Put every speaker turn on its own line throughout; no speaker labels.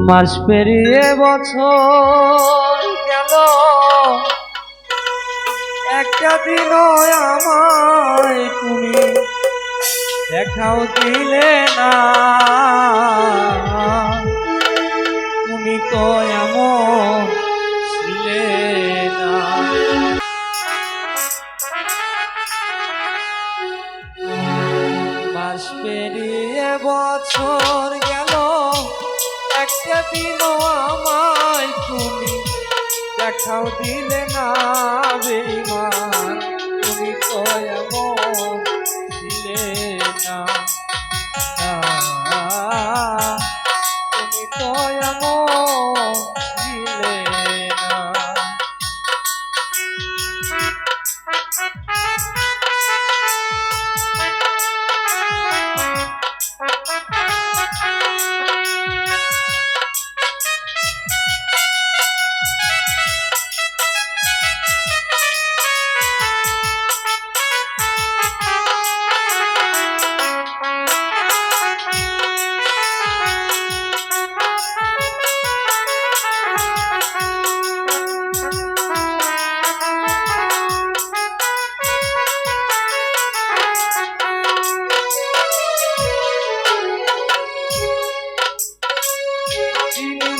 মাস পেরিয়ে বছর গেল, একটা দিনও আমায় তুমি দেখাও দিলে না। তুমি তো এমন ছিলে না। মাস পেরিয়ে বছর গেল, একটা দিনও আমায় তুমি দেখাও দিলে না। বেঈমান তুমি তো এমন ছিলে না। তুমি তো এমন ছিলে না।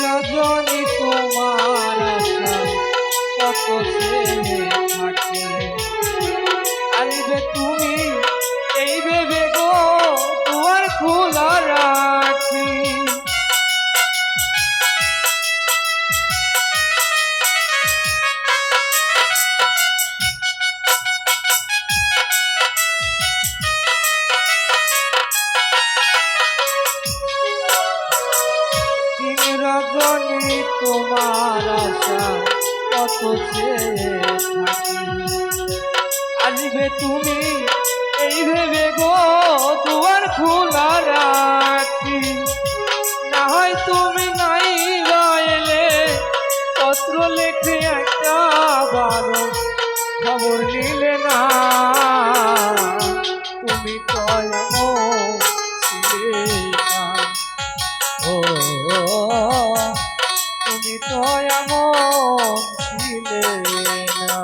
রজনী তোমার আশায় কত ছেলে থাকে, আসবে তুমি এই ভেবে গো দুয়ার খোলা রাখি। রজনী তোমার আশা কত চেয়ে থাকি, আসবে তুমি এই ভেবে গো দুয়ার খোলা রাখি। না হয় তুমি নাই বাইলে পত্র লেখে একটা বারো খবর নিলে না। তুমি তো এমন ছিলে না। ও তুমি তো এমন ছিলে না।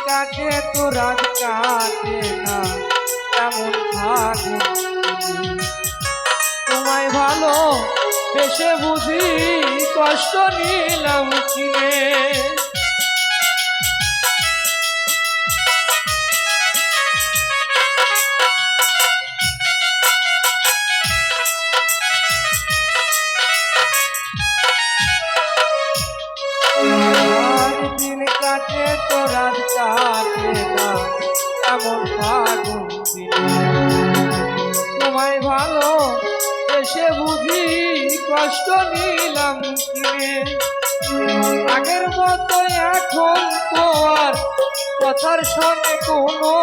কাটে তো রাত কাটে না এমন ফাগুন, তোমায় ভালো বেশে বুঝি কষ্ট নিলাম কিনে। দিন কাটে তো রাত কাটে না এমন ফাগুন দিনে, তোমায় ভালো এসে বুঝি কষ্ট নিলাম কিনে। আগের মতো এখন তো আর কথার শোনে কোনো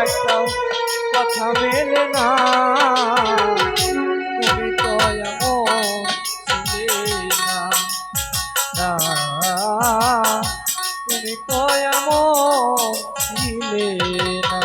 একটা কথা মেলে না। তুমি তো এমন ছিলে না। তুমি তো এমন ছিলে না।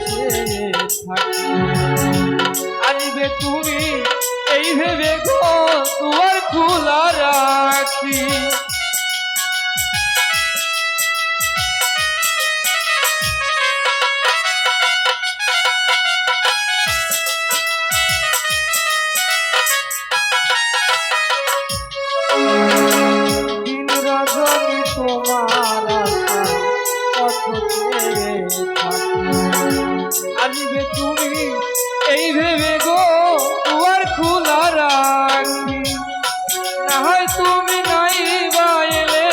চেয়ে থাকি। আসবে তুমি এই ভেবে গো দুয়ার খোলা রাখি। দিন রজনী তোমার আশায় পথ চেয়ে থাকি। আসবে তুমি এই ভেবে গো দুয়ার খোলা রাখি। না হয় তুমি নাই বা এলে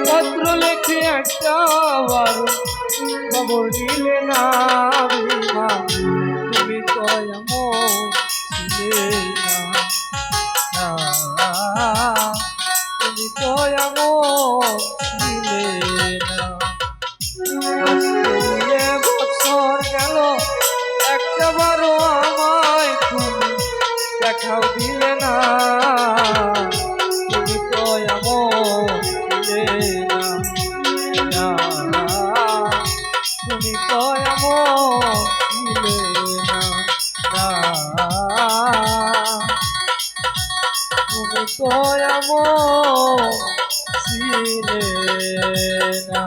পত্র লেখে একটা বারো খবর নিলে না বিমা। তুমি তো এমন ছিলে না, তুমি তো এমন ছিলে না। আজকে বছর গেল একটা বারো আমায় তুমি দেখাও দিলে না। তুমি তো এমন ছিলে না, তুমি তো এমন ছিলে না, তুমি তো এমন ছিলে না।